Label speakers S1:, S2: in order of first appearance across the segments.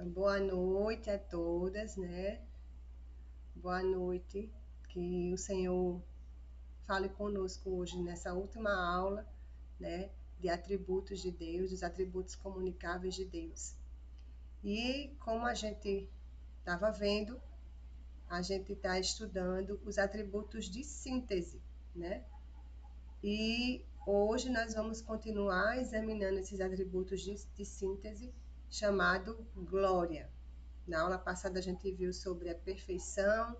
S1: Boa noite a todas, né? Boa noite. Que o Senhor fale conosco hoje nessa última aula, né? De atributos de Deus, dos atributos comunicáveis de Deus. E como a gente estava vendo, a gente está estudando os atributos de síntese, né? E hoje nós vamos continuar examinando esses atributos de síntese, chamado glória. Na aula passada a gente viu sobre a perfeição,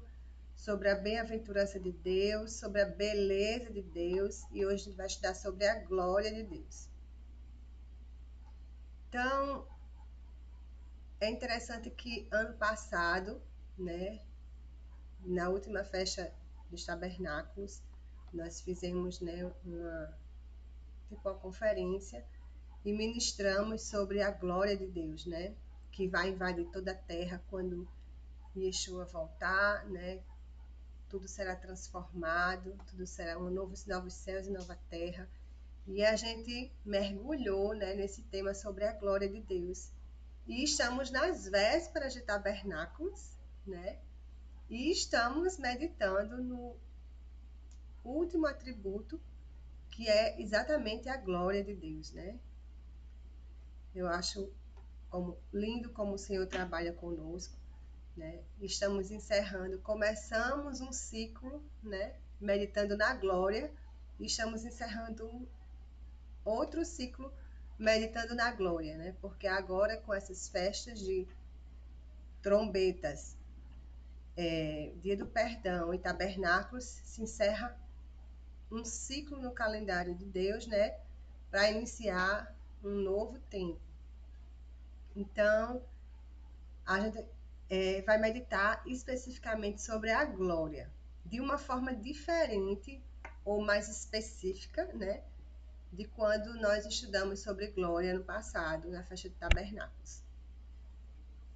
S1: sobre a bem-aventurança de Deus, sobre a beleza de Deus, e hoje a gente vai estudar sobre a glória de Deus. Então, é interessante que ano passado, né, na última festa dos tabernáculos, nós fizemos, né, uma conferência e ministramos sobre a glória de Deus, né, que vai invadir toda a terra quando Yeshua voltar, né? Tudo será transformado, tudo será novos céus e nova terra. E a gente mergulhou, né, nesse tema sobre a glória de Deus. E estamos nas vésperas de tabernáculos, né? E estamos meditando no último atributo, que é exatamente a glória de Deus, né? Eu acho lindo como o Senhor trabalha conosco, né? Estamos encerrando, começamos um ciclo, né? Meditando na glória, e estamos encerrando outro ciclo meditando na glória, né? Porque agora com essas festas de trombetas, Dia do Perdão e Tabernáculos, se encerra um ciclo no calendário de Deus, né? Para iniciar um novo tempo. Então, a gente vai meditar especificamente sobre a glória, de uma forma diferente ou mais específica, né? De quando nós estudamos sobre glória no passado, na festa de tabernáculos.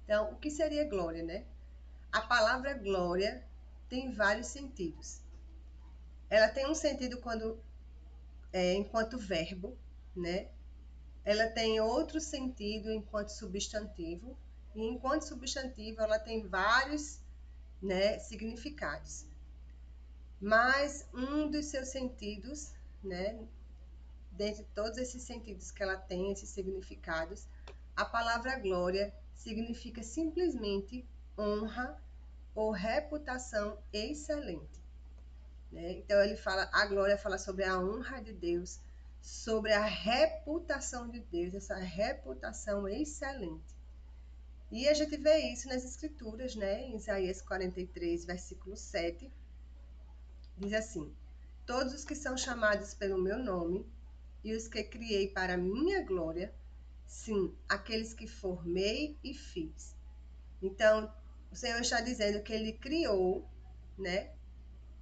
S1: Então, o que seria glória, né? A palavra glória tem vários sentidos. Ela tem um sentido enquanto verbo, né? Ela tem outro sentido enquanto substantivo, e enquanto substantivo ela tem vários, né, significados. Mas um dos seus sentidos, né, dentre todos esses sentidos que ela tem, esses significados, a palavra glória significa simplesmente honra ou reputação excelente, né? Então a glória fala sobre a honra de Deus, sobre a reputação de Deus, essa reputação excelente. E a gente vê isso nas escrituras, né? Em Isaías 43, versículo 7, diz assim: todos os que são chamados pelo meu nome e os que criei para minha glória, sim, aqueles que formei e fiz. Então, o Senhor está dizendo que Ele criou, né?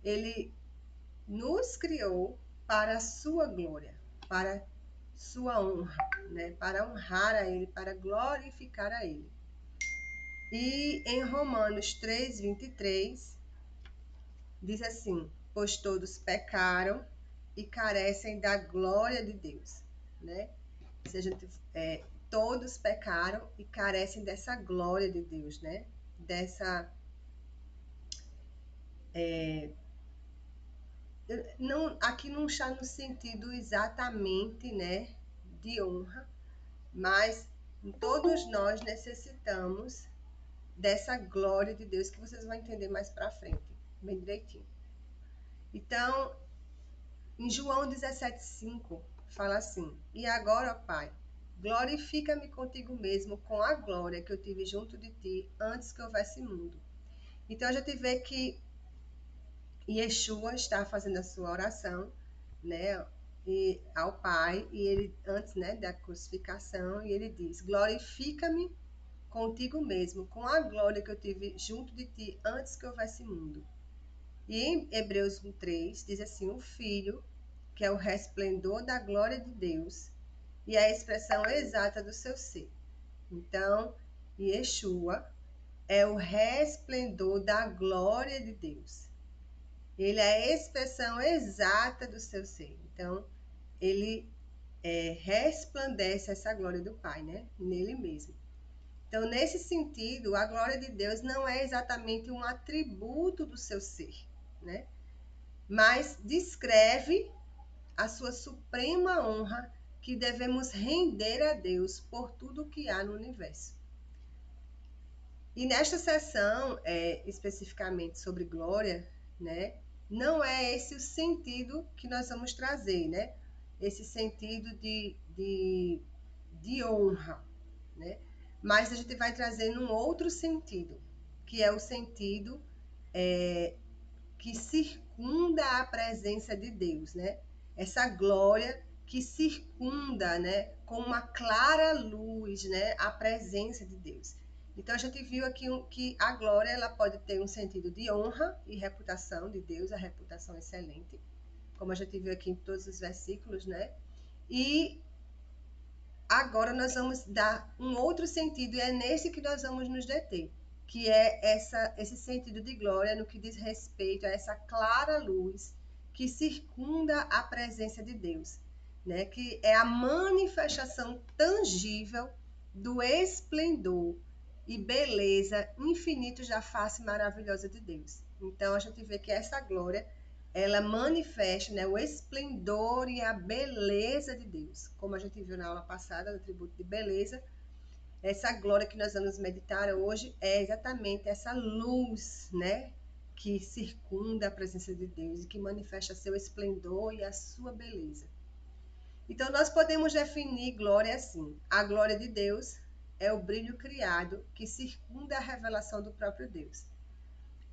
S1: Ele nos criou para a sua glória, para sua honra, né? Para honrar a Ele, para glorificar a Ele. E em Romanos 3:23, diz assim: pois todos pecaram e carecem da glória de Deus, né? Ou seja, todos pecaram e carecem dessa glória de Deus, né? Aqui não está no sentido exatamente, né, de honra, mas todos nós necessitamos dessa glória de Deus, que vocês vão entender mais para frente, bem direitinho. Então, em João 17,5, fala assim: e agora, ó Pai, glorifica-me contigo mesmo com a glória que eu tive junto de ti antes que houvesse mundo. Então, a gente vê que Yeshua está fazendo a sua oração, né, ao Pai, e ele, antes, né, da crucificação, e ele diz: glorifica-me contigo mesmo, com a glória que eu tive junto de ti antes que houvesse mundo. E em Hebreus 1:3 diz assim: o Filho, que é o resplendor da glória de Deus e a expressão exata do seu ser. Então, Yeshua é o resplendor da glória de Deus. Ele é a expressão exata do seu ser. Então, ele resplandece essa glória do Pai, né? Nele mesmo. Então, nesse sentido, a glória de Deus não é exatamente um atributo do seu ser, né? Mas descreve a sua suprema honra que devemos render a Deus por tudo que há no universo. E nesta sessão, especificamente sobre glória, né, não é esse o sentido que nós vamos trazer, né? Esse sentido de honra, né? Mas a gente vai trazer num outro sentido, que é o sentido que circunda a presença de Deus, né? Essa glória que circunda, né, com uma clara luz, né, a presença de Deus. Então a gente viu aqui que a glória ela pode ter um sentido de honra e reputação de Deus, a reputação excelente, como a gente viu aqui em todos os versículos, né? E agora nós vamos dar um outro sentido, e é nesse que nós vamos nos deter, que é esse sentido de glória no que diz respeito a essa clara luz que circunda a presença de Deus, né? Que é a manifestação tangível do esplendor e beleza infinitos da face maravilhosa de Deus. Então a gente vê que essa glória ela manifesta, né, o esplendor e a beleza de Deus. Como a gente viu na aula passada, no atributo de beleza, essa glória que nós vamos meditar hoje é exatamente essa luz, né, que circunda a presença de Deus e que manifesta seu esplendor e a sua beleza. Então, nós podemos definir glória assim: a glória de Deus é o brilho criado que circunda a revelação do próprio Deus.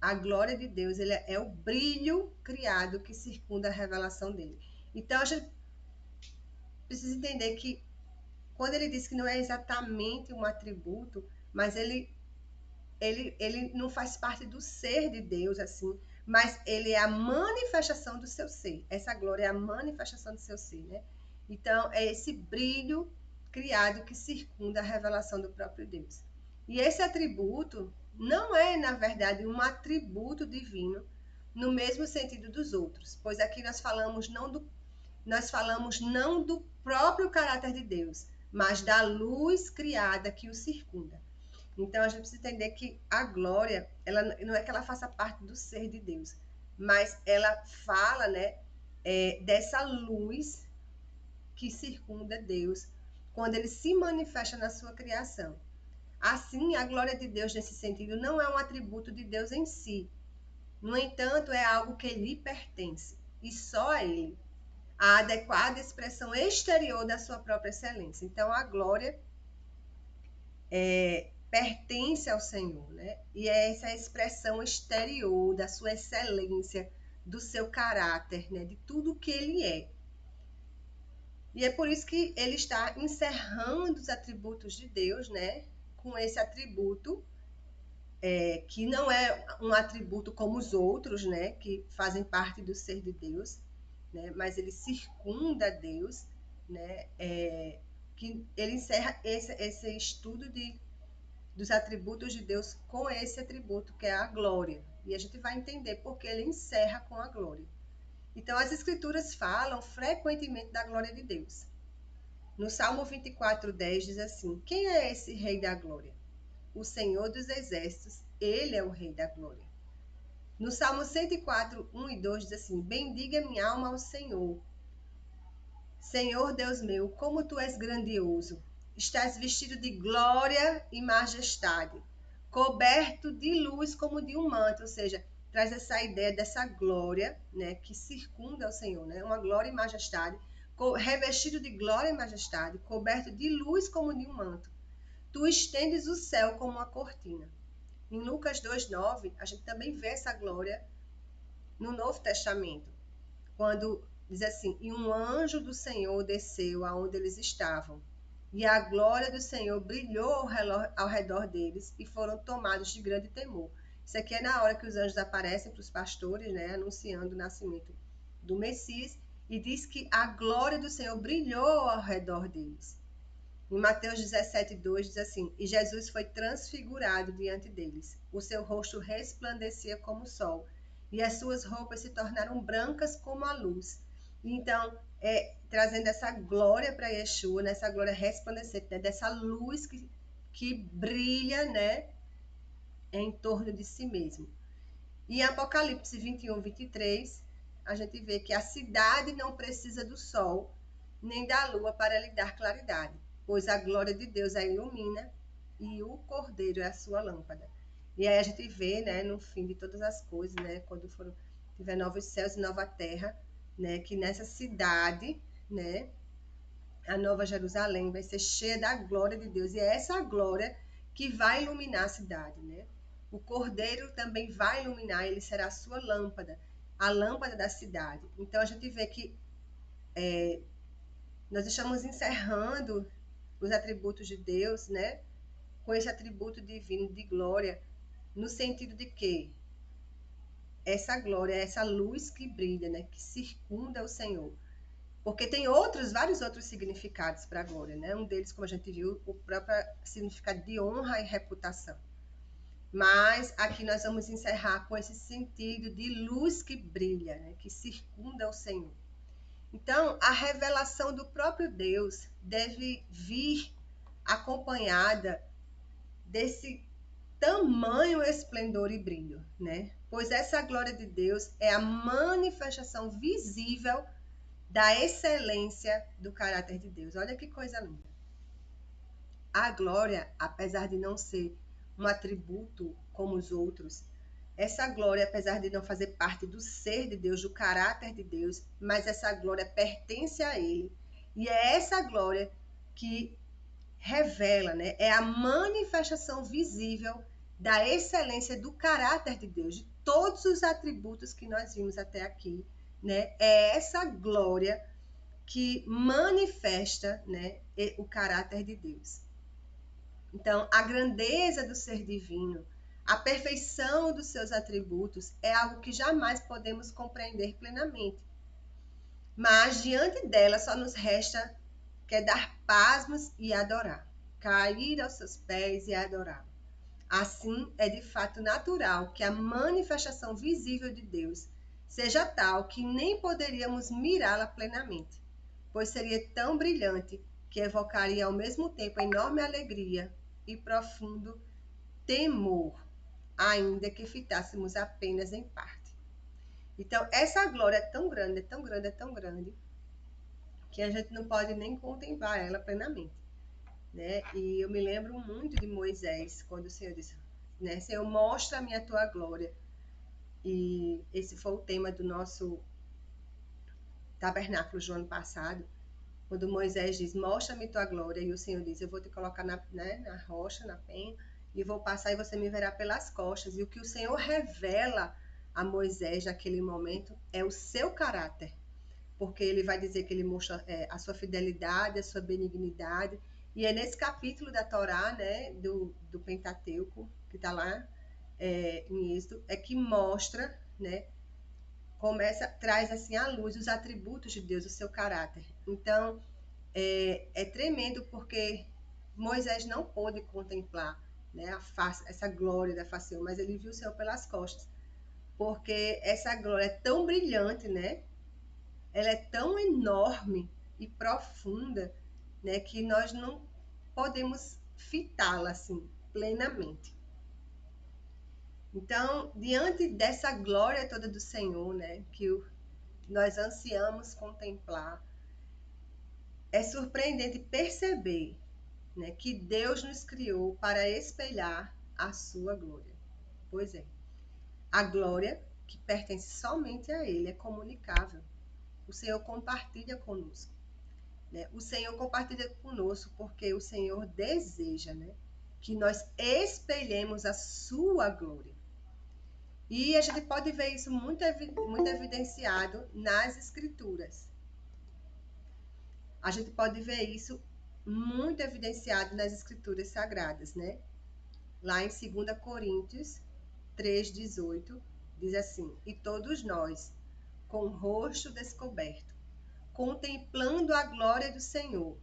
S1: A glória de Deus ele é o brilho criado que circunda a revelação dele. Então, a gente precisa entender que quando ele diz que não é exatamente um atributo, mas ele não faz parte do ser de Deus, assim, mas ele é a manifestação do seu ser. Essa glória é a manifestação do seu ser, né? Então, é esse brilho criado que circunda a revelação do próprio Deus. E esse atributo não é, na verdade, um atributo divino no mesmo sentido dos outros, pois aqui nós falamos não do próprio caráter de Deus, mas da luz criada que o circunda. Então a gente precisa entender que a glória, ela não é que ela faça parte do ser de Deus, mas ela fala, né, dessa luz que circunda Deus quando ele se manifesta na sua criação. Assim, a glória de Deus nesse sentido não é um atributo de Deus em si. No entanto, é algo que lhe pertence e só a ele, a adequada expressão exterior da sua própria excelência. Então, a glória pertence ao Senhor, né? E é essa expressão exterior da sua excelência, do seu caráter, né? De tudo que ele é. E é por isso que ele está encerrando os atributos de Deus, né? Com esse atributo, que não é um atributo como os outros, né? Que fazem parte do ser de Deus, né? Mas ele circunda Deus, né? Que ele encerra esse estudo dos atributos de Deus com esse atributo, que é a glória. E a gente vai entender porque ele encerra com a glória. Então, as Escrituras falam frequentemente da glória de Deus. No Salmo 24:10 diz assim: quem é esse Rei da glória? O Senhor dos exércitos, ele é o Rei da glória. No Salmo 104:1 e 2 diz assim: bendiga minha alma ao Senhor. Senhor Deus meu, como tu és grandioso. Estás vestido de glória e majestade, coberto de luz como de um manto, ou seja, traz essa ideia dessa glória, né, que circunda o Senhor, né, uma glória e majestade, revestido de glória e majestade, coberto de luz como de um manto. Tu estendes o céu como uma cortina. Em Lucas 2:9, a gente também vê essa glória no Novo Testamento, quando diz assim: e um anjo do Senhor desceu aonde eles estavam, e a glória do Senhor brilhou ao redor deles, e foram tomados de grande temor. Isso aqui é na hora que os anjos aparecem para os pastores, né, anunciando o nascimento do Messias, e diz que a glória do Senhor brilhou ao redor deles. Em Mateus 17:2 diz assim: e Jesus foi transfigurado diante deles. O seu rosto resplandecia como o sol, e as suas roupas se tornaram brancas como a luz. Então, trazendo essa glória para Yeshua, nessa glória resplandecente, né, dessa luz que brilha, né, em torno de si mesmo. E em Apocalipse 21, 23, a gente vê que a cidade não precisa do sol nem da lua para lhe dar claridade, pois a glória de Deus a ilumina e o Cordeiro é a sua lâmpada. E aí a gente vê, né, no fim de todas as coisas, né, quando tiver novos céus e nova terra, né, que nessa cidade, né, a Nova Jerusalém vai ser cheia da glória de Deus, e é essa glória que vai iluminar a cidade, né? O Cordeiro também vai iluminar, ele será a sua lâmpada, a lâmpada da cidade. Então a gente vê que nós estamos encerrando os atributos de Deus, né? Com esse atributo divino de glória, no sentido de que essa glória, essa luz que brilha, né? Que circunda o Senhor. Porque tem vários outros significados para a glória, né? Um deles, como a gente viu, o próprio significado de honra e reputação. Mas aqui nós vamos encerrar com esse sentido de luz que brilha, né? Que circunda o Senhor. Então, a revelação do próprio Deus deve vir acompanhada desse tamanho esplendor e brilho, né? Pois essa glória de Deus é a manifestação visível da excelência do caráter de Deus. Olha que coisa linda. A glória, apesar de não ser um atributo como os outros, essa glória, apesar de não fazer parte do ser de Deus, do caráter de Deus, mas essa glória pertence a Ele. E é essa glória que revela, né? É a manifestação visível da excelência do caráter de Deus, de todos os atributos que nós vimos até aqui, né? É essa glória que manifesta, né, o caráter de Deus. Então, a grandeza do ser divino, a perfeição dos seus atributos é algo que jamais podemos compreender plenamente. Mas, diante dela, só nos resta que dar pasmos e adorar, cair aos seus pés e adorá-lo. Assim, é de fato natural que a manifestação visível de Deus seja tal que nem poderíamos mirá-la plenamente, pois seria tão brilhante que evocaria ao mesmo tempo enorme alegria e profundo temor, ainda que fitássemos apenas em parte. Então, essa glória é tão grande, é tão grande, é tão grande, que a gente não pode nem contemplar ela plenamente, né? E eu me lembro muito de Moisés, quando o Senhor disse, né, Senhor, mostra-me a tua glória. E esse foi o tema do nosso tabernáculo do ano passado, quando Moisés diz, mostra-me tua glória, e o Senhor diz, eu vou te colocar na rocha, na penha, e vou passar e você me verá pelas costas. E o que o Senhor revela a Moisés naquele momento é o seu caráter, porque ele vai dizer que ele mostra a sua fidelidade, a sua benignidade, e é nesse capítulo da Torá, né, do Pentateuco, que está lá em Êxodo, é que mostra, né, traz assim à luz os atributos de Deus, o seu caráter. Então, é tremendo porque Moisés não pôde contemplar, né, essa glória da face, mas ele viu o Senhor pelas costas, porque essa glória é tão brilhante, né? Ela é tão enorme e profunda, né, que nós não podemos fitá-la assim plenamente. Então, diante dessa glória toda do Senhor, né, que nós ansiamos contemplar, é surpreendente perceber, né, que Deus nos criou para espelhar a sua glória. Pois é, a glória que pertence somente a Ele é comunicável. O Senhor compartilha conosco, né? O Senhor compartilha conosco porque o Senhor deseja, né, que nós espelhemos a sua glória. E a gente pode ver isso muito evidenciado nas Escrituras. A gente pode ver isso muito evidenciado nas Escrituras Sagradas, né? Lá em 2 Coríntios 3,18, diz assim, e todos nós, com o rosto descoberto, contemplando a glória do Senhor,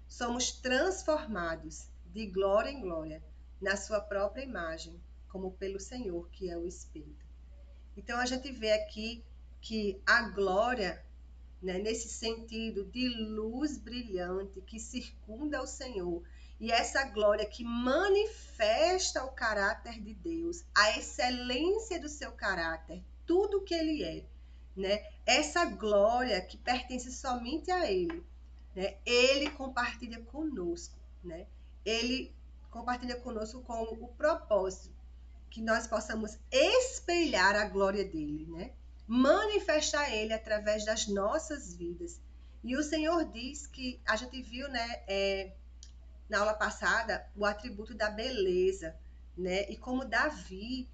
S1: somos transformados de glória em glória, na sua própria imagem, como pelo Senhor, que é o Espírito. Então, a gente vê aqui que a glória, né, nesse sentido de luz brilhante que circunda o Senhor E essa glória que manifesta o caráter de Deus, a excelência do seu caráter, tudo o que ele é, né? Essa glória que pertence somente a ele, né? Ele compartilha conosco, né? Ele compartilha conosco com o propósito que nós possamos espelhar a glória dele, né? Manifestar ele através das nossas vidas. E o Senhor diz que a gente viu, né, na aula passada, o atributo da beleza, né? E como Davi,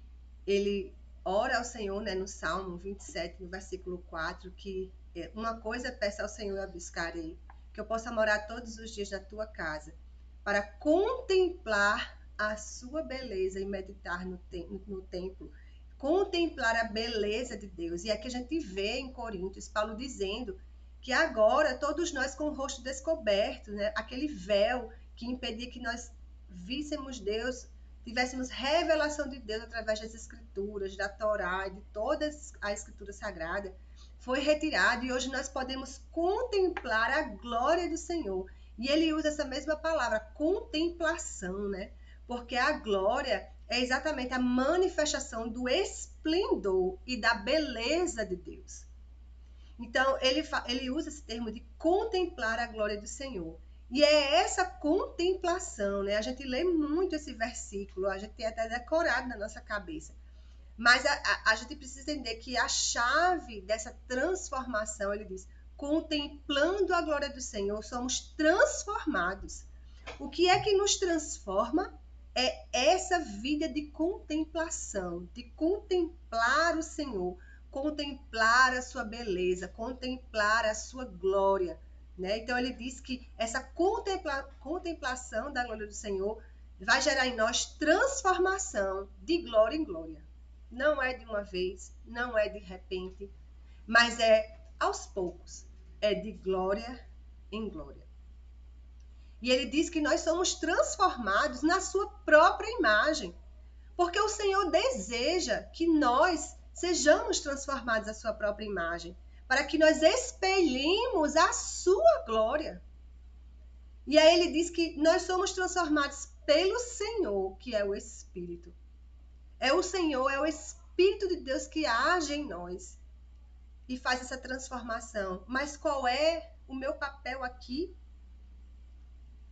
S1: ele ora ao Senhor, né, no Salmo 27, no versículo 4, que uma coisa peço ao Senhor, eu buscarei, que eu possa morar todos os dias na tua casa, para contemplar a sua beleza e meditar no templo, contemplar a beleza de Deus. E aqui a gente vê em Coríntios, Paulo dizendo que agora todos nós com o rosto descoberto, né, aquele véu que impedia que nós víssemos Deus, tivéssemos revelação de Deus através das Escrituras, da Torá e de toda a Escritura Sagrada, foi retirado e hoje nós podemos contemplar a glória do Senhor. E ele usa essa mesma palavra, contemplação, né? Porque a glória é exatamente a manifestação do esplendor e da beleza de Deus. Então, ele usa esse termo de contemplar a glória do Senhor. E é essa contemplação, né? A gente lê muito esse versículo, a gente tem até decorado na nossa cabeça. Mas a gente precisa entender que a chave dessa transformação, ele diz, contemplando a glória do Senhor, somos transformados. O que é que nos transforma? É essa vida de contemplação, de contemplar o Senhor, contemplar a sua beleza, contemplar a sua glória, né? Então ele diz que essa contemplação da glória do Senhor vai gerar em nós transformação de glória em glória. Não é de uma vez, não é de repente, mas é aos poucos, é de glória em glória. E ele diz que nós somos transformados na sua própria imagem, porque o Senhor deseja que nós sejamos transformados à sua própria imagem, para que nós espelhemos a sua glória. E aí ele diz que nós somos transformados pelo Senhor, que é o Espírito. É o Senhor, é o Espírito de Deus que age em nós e faz essa transformação. Mas qual é o meu papel aqui?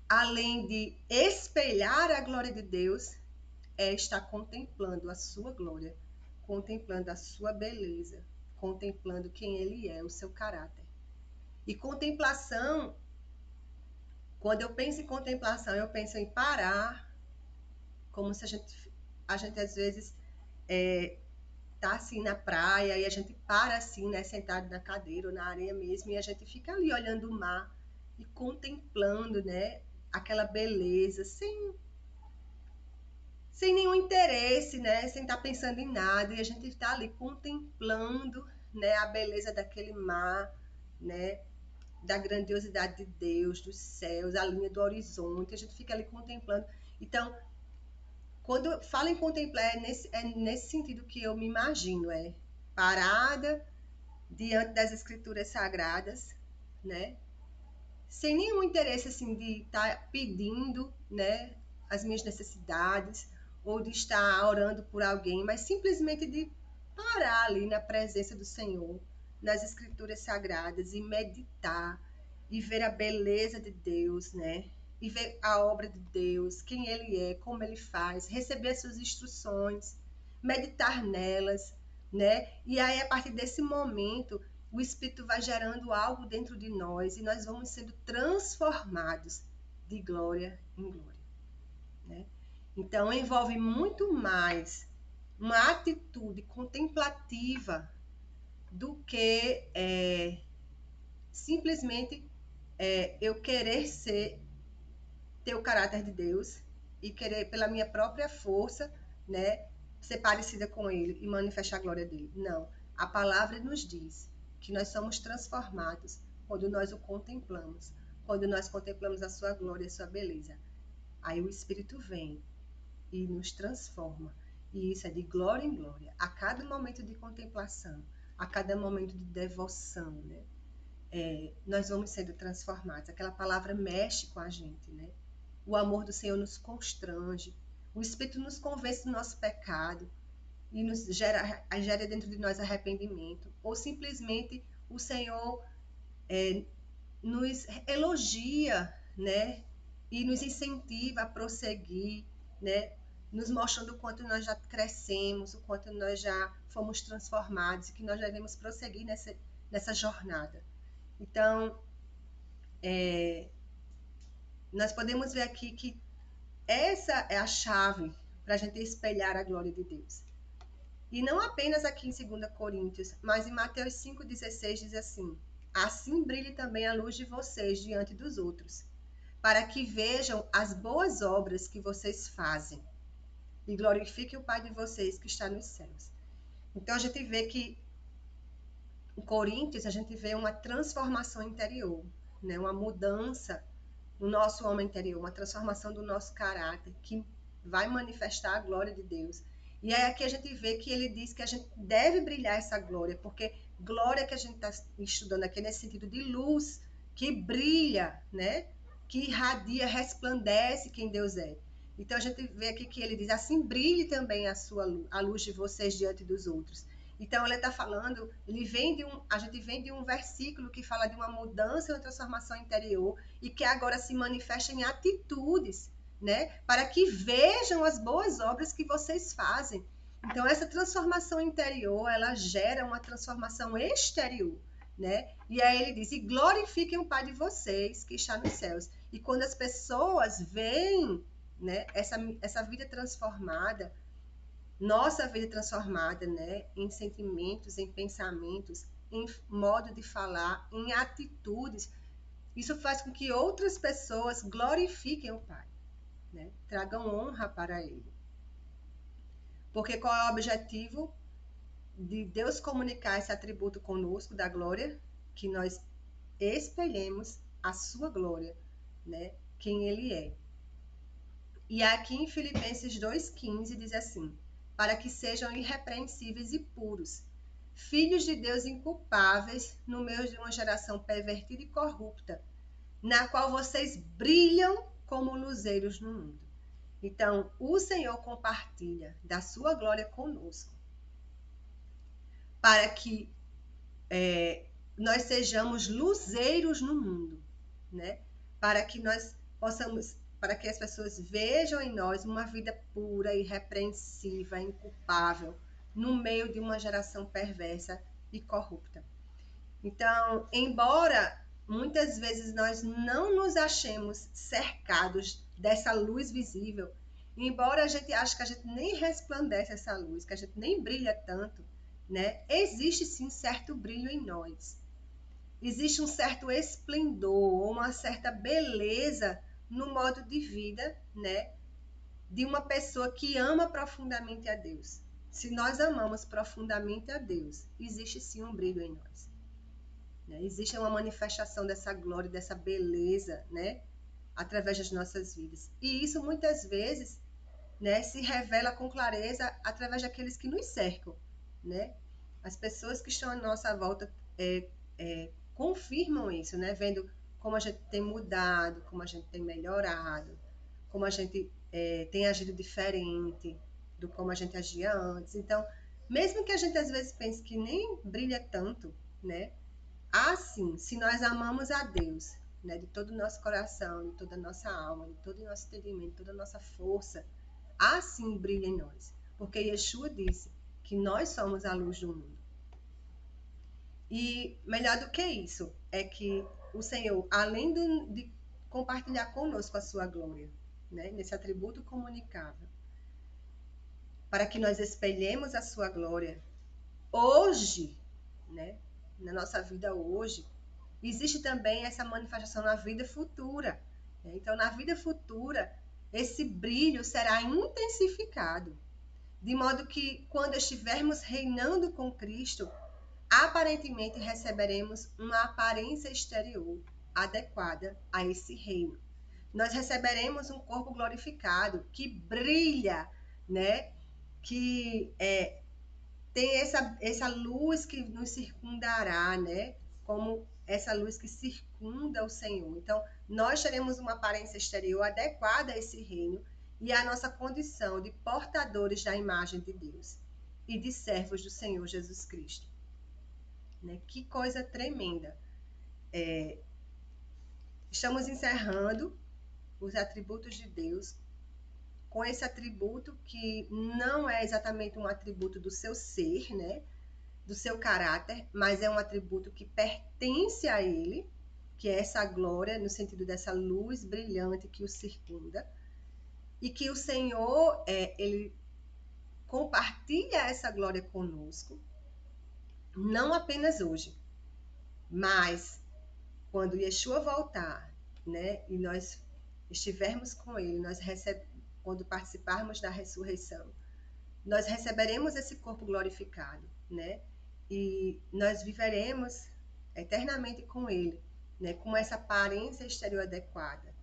S1: Além de espelhar a glória de Deus, é estar contemplando a sua glória, contemplando a sua beleza, contemplando quem ele é, o seu caráter. E contemplação, quando eu penso em contemplação, eu penso em parar, como se a gente às vezes tá assim na praia e a gente para assim, né, sentado na cadeira ou na areia mesmo, e a gente fica ali olhando o mar e contemplando, né, aquela beleza, sem nenhum interesse, né, sem estar pensando em nada, e a gente está ali contemplando, né, a beleza daquele mar, né, da grandiosidade de Deus, dos céus, a linha do horizonte, a gente fica ali contemplando. Então, quando eu falo em contemplar, é nesse sentido que eu me imagino, parada diante das escrituras sagradas, né? Sem nenhum interesse assim de estar pedindo, né, as minhas necessidades ou de estar orando por alguém, mas simplesmente de parar ali na presença do Senhor, nas escrituras sagradas e meditar e ver a beleza de Deus, né? E ver a obra de Deus, quem ele é, como ele faz, receber as suas instruções, meditar nelas, né? E aí, a partir desse momento, o Espírito vai gerando algo dentro de nós e nós vamos sendo transformados de glória em glória, né? Então, envolve muito mais uma atitude contemplativa do que simplesmente eu querer ter o caráter de Deus e querer, pela minha própria força, né, ser parecida com ele e manifestar a glória dele. Não. A palavra nos diz que nós somos transformados quando nós o contemplamos, quando nós contemplamos a sua glória e a sua beleza. Aí o Espírito vem e nos transforma. E isso é de glória em glória. A cada momento de contemplação, a cada momento de devoção, né? Nós vamos sendo transformados. Aquela palavra mexe com a gente, né? o amor do Senhor nos constrange, o Espírito nos convence do nosso pecado e nos gera dentro de nós arrependimento, ou simplesmente o Senhor nos elogia, né? E nos incentiva a prosseguir, né? Nos mostrando o quanto nós já crescemos, o quanto nós já fomos transformados e que nós devemos prosseguir nessa jornada. Então, nós podemos ver aqui que essa é a chave para a gente espelhar a glória de Deus. E não apenas aqui em 2 Coríntios, mas em Mateus 5,16 diz assim: assim brilhe também a luz de vocês diante dos outros, para que vejam as boas obras que vocês fazem e glorifiquem o Pai de vocês que está nos céus. Então a gente vê que em Coríntios a gente vê uma transformação interior, né? Uma mudança no nosso homem interior, uma transformação do nosso caráter que vai manifestar a glória de Deus. E aí aqui a gente vê que ele diz que a gente deve brilhar essa glória, porque glória que a gente está estudando aqui nesse sentido de luz, que brilha, né? Que irradia, resplandece quem Deus é. Então a gente vê aqui que ele diz assim, brilhe também a luz de vocês diante dos outros. Então ele está falando, a gente vem de um versículo que fala de uma mudança, uma transformação interior e que agora se manifesta em atitudes, né? Para que vejam as boas obras que vocês fazem. Então essa transformação interior, ela gera uma transformação exterior, né? E aí ele diz: "E glorifiquem o Pai de vocês que está nos céus". E quando as pessoas veem, né, essa vida transformada, nossa vida transformada, né, em sentimentos, em pensamentos, em modo de falar, em atitudes, isso faz com que outras pessoas glorifiquem o Pai, né, tragam honra para Ele. Porque qual é o objetivo de Deus comunicar esse atributo conosco da glória? Que nós espelhemos a sua glória, né, quem Ele é. E aqui em Filipenses 2,15 diz assim: para que sejam irrepreensíveis e puros, filhos de Deus inculpáveis no meio de uma geração pervertida e corrupta, na qual vocês brilham como luzeiros no mundo. Então, o Senhor compartilha da sua glória conosco, para que nós sejamos luzeiros no mundo, né? Para que nós possamos, para que as pessoas vejam em nós uma vida pura, irrepreensível, inculpável, no meio de uma geração perversa e corrupta. Então, embora muitas vezes nós não nos achemos cercados dessa luz visível, embora a gente ache que a gente nem resplandece essa luz, que a gente nem brilha tanto, né? Existe sim certo brilho em nós. Existe um certo esplendor, uma certa beleza no modo de vida, né, de uma pessoa que ama profundamente a Deus. Se nós amamos profundamente a Deus, existe sim um brilho em nós, né? Existe uma manifestação dessa glória, dessa beleza, né, através das nossas vidas. E isso muitas vezes, né, se revela com clareza através daqueles que nos cercam, né? As pessoas que estão à nossa volta confirmam isso, né? Vendo como a gente tem mudado, como a gente tem melhorado, como a gente tem agido diferente do como a gente agia antes. Então, mesmo que a gente às vezes pense que nem brilha tanto, né? Assim, se nós amamos a Deus, né, de todo o nosso coração, de toda a nossa alma, de todo o nosso entendimento, toda a nossa força, assim brilha em nós. Porque Yeshua disse que nós somos a luz do mundo. E melhor do que isso, é que o Senhor, além de compartilhar conosco a sua glória, né, nesse atributo comunicável, para que nós espelhemos a sua glória hoje, né, na nossa vida hoje, existe também essa manifestação na vida futura. Né? Então, na vida futura, esse brilho será intensificado, de modo que, quando estivermos reinando com Cristo, aparentemente receberemos uma aparência exterior adequada a esse reino. Nós receberemos um corpo glorificado que brilha, né? Que tem essa luz que nos circundará, né? Como essa luz que circunda o Senhor. Então, nós teremos uma aparência exterior adequada a esse reino e a nossa condição de portadores da imagem de Deus e de servos do Senhor Jesus Cristo. Né? Que coisa tremenda. Estamos encerrando os atributos de Deus com esse atributo que não é exatamente um atributo do seu ser, né? Do seu caráter, mas é um atributo que pertence a ele, que é essa glória, no sentido dessa luz brilhante que o circunda, e que o Senhor, ele compartilha essa glória conosco, não apenas hoje, mas quando Yeshua voltar, né, e nós estivermos com ele, quando participarmos da ressurreição, nós receberemos esse corpo glorificado, né? E nós viveremos eternamente com ele, né? Com essa aparência exterior adequada,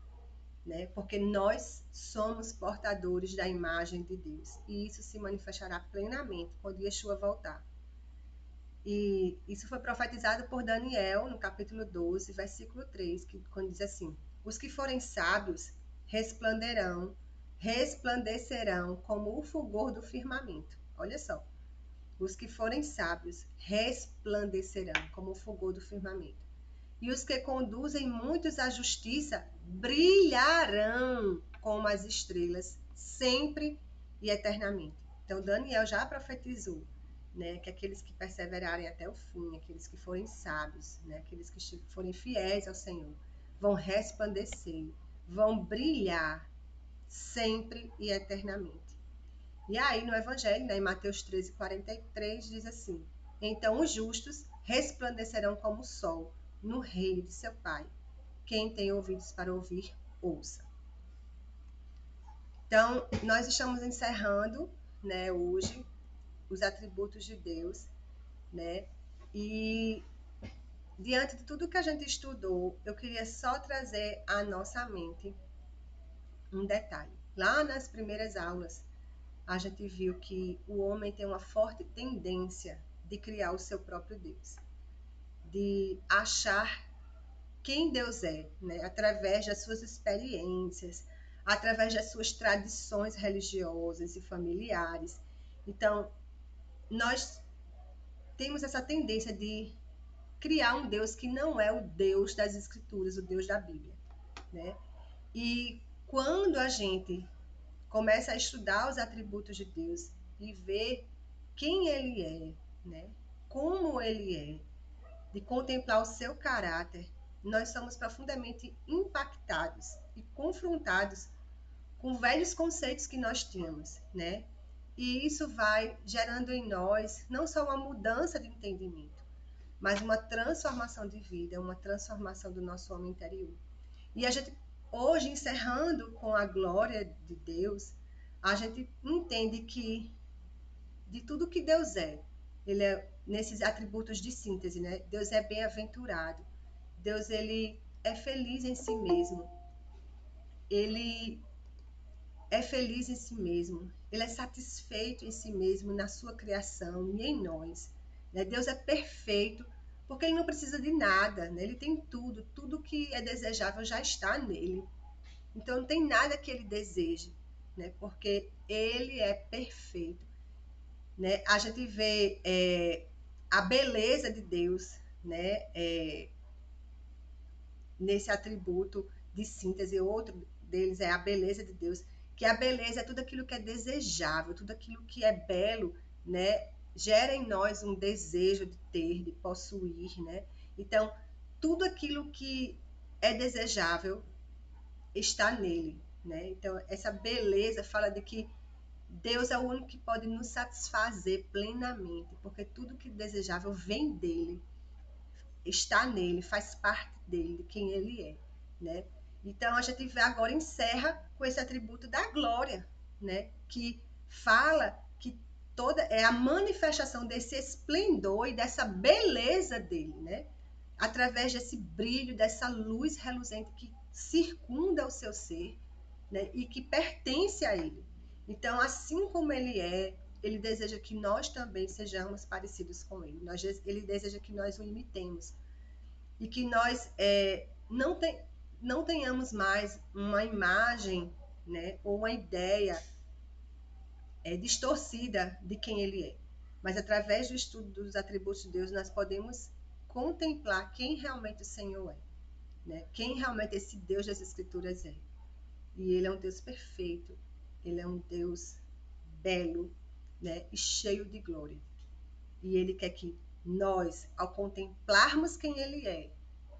S1: né? Porque nós somos portadores da imagem de Deus. E isso se manifestará plenamente quando Yeshua voltar. E isso foi profetizado por Daniel, no capítulo 12, versículo 3, que quando diz assim: os que forem sábios resplandecerão como o fulgor do firmamento. Olha só. Os que forem sábios resplandecerão como o fulgor do firmamento. E os que conduzem muitos à justiça brilharão como as estrelas, sempre e eternamente. Então, Daniel já profetizou, né, que aqueles que perseverarem até o fim, aqueles que forem sábios, né, aqueles que forem fiéis ao Senhor, vão resplandecer, vão brilhar sempre e eternamente. E aí, no Evangelho, né, em Mateus 13:43, diz assim: então os justos resplandecerão como o sol no reino de seu Pai. Quem tem ouvidos para ouvir, ouça. Então, nós estamos encerrando, né, hoje os atributos de Deus, né? E diante de tudo que a gente estudou, eu queria só trazer à nossa mente um detalhe. Lá nas primeiras aulas, a gente viu que o homem tem uma forte tendência de criar o seu próprio Deus, de achar quem Deus é, né? Através das suas experiências, através das suas tradições religiosas e familiares. Então, nós temos essa tendência de criar um Deus que não é o Deus das Escrituras, o Deus da Bíblia, né? E quando a gente começa a estudar os atributos de Deus e ver quem ele é, né? Como ele é, de contemplar o seu caráter, nós somos profundamente impactados e confrontados com velhos conceitos que nós tínhamos, né? E isso vai gerando em nós não só uma mudança de entendimento, mas uma transformação de vida, uma transformação do nosso homem interior. E a gente, hoje, encerrando com a glória de Deus, a gente entende que de tudo que Deus é, ele é nesses atributos de síntese, né? Deus é bem-aventurado. Deus, ele é feliz em si mesmo. Ele é feliz em si mesmo. Ele é satisfeito em si mesmo, na sua criação e em nós. Né? Deus é perfeito porque ele não precisa de nada, né? Ele tem tudo. Tudo que é desejável já está nele. Então não tem nada que ele deseje, né? Porque ele é perfeito. Né? A gente vê a beleza de Deus, né? Nesse atributo de síntese. Outro deles é a beleza de Deus, que a beleza é tudo aquilo que é desejável, tudo aquilo que é belo, né? Gera em nós um desejo de ter, de possuir, né? Então, tudo aquilo que é desejável está nele, né? Então, essa beleza fala de que Deus é o único que pode nos satisfazer plenamente, porque tudo que desejável vem dele, está nele, faz parte dele, de quem ele é, né? Então a gente agora encerra com esse atributo da glória, né? Que fala que toda é a manifestação desse esplendor e dessa beleza dele, né? Através desse brilho, dessa luz reluzente que circunda o seu ser, né? E que pertence a ele. Então, assim como ele é, ele deseja que nós também sejamos parecidos com ele. Ele deseja que nós o imitemos. e que nós não tenhamos mais uma imagem, né, ou uma ideia distorcida de quem Ele é. Mas através do estudo dos atributos de Deus, nós podemos contemplar quem realmente o Senhor é, né? Quem realmente esse Deus das Escrituras é. E Ele é um Deus perfeito, Ele é um Deus belo, né, e cheio de glória. E Ele quer que nós, ao contemplarmos quem Ele é,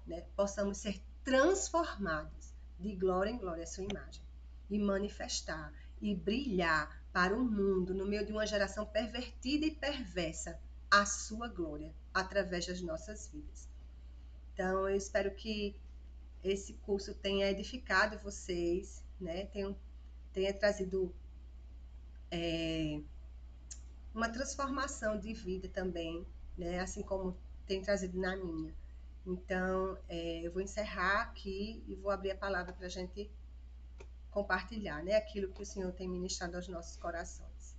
S1: né, possamos ser transformados de glória em glória à sua imagem e manifestar e brilhar para o mundo, no meio de uma geração pervertida e perversa, a sua glória através das nossas vidas. Então, eu espero que esse curso tenha edificado vocês, né? Tenha trazido uma transformação de vida também, né? Assim como tem trazido na minha. Então, eu vou encerrar aqui e vou abrir a palavra para a gente compartilhar, né? Aquilo que o Senhor tem ministrado aos nossos corações.